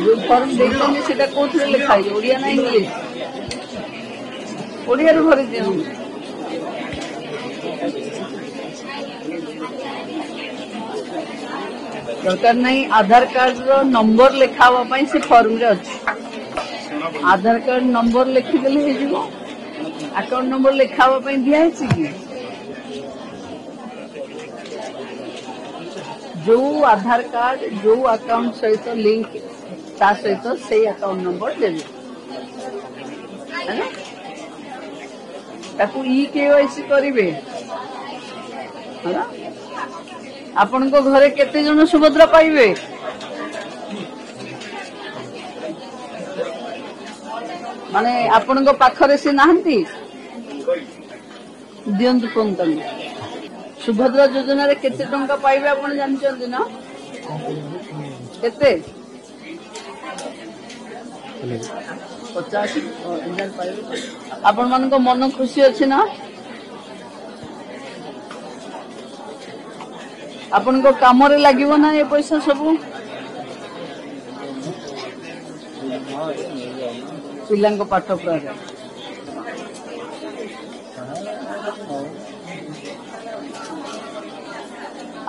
जो फॉर्म देखते सेटा कोथरे लिखा है ओडिया ना इंग्लिश ओडिया रे भरी दियो दरकार नहीं आधार कार्ड रो नंबर लिखावा पई से फॉर्म रे अछि आधार कार्ड नंबर लिखि देले हे जीवो अकाउंट नंबर लिखावा पई दिया है कि जो आधार कार्ड जो अकाउंट सहित लिंक ता सहित से अकाउंट नंबर देबे है ना ताकू ई केवाईसी करिवे है ना आपण को घरे केते जन सुभद्रा पाइबे माने आपण को पाखरे से नाहंती दियंतु कोन तमे सुभद्रा योजना रे केते टंका पाइबे आपण जानचंदी ना केते 50,000 पाइबे आपण मन को मन खुशी अछि ना आपण को काम रे लागिवो ना ये पैसा सब पिलां को पाठ पढ़ा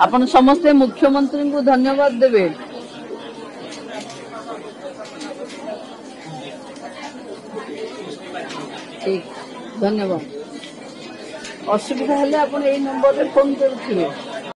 आपण समस्ते मुख्यमंत्री को धन्यवाद देवे ठीक धन्यवाद असुविधा हेले आपण ए नंबर रे फोन करथिबे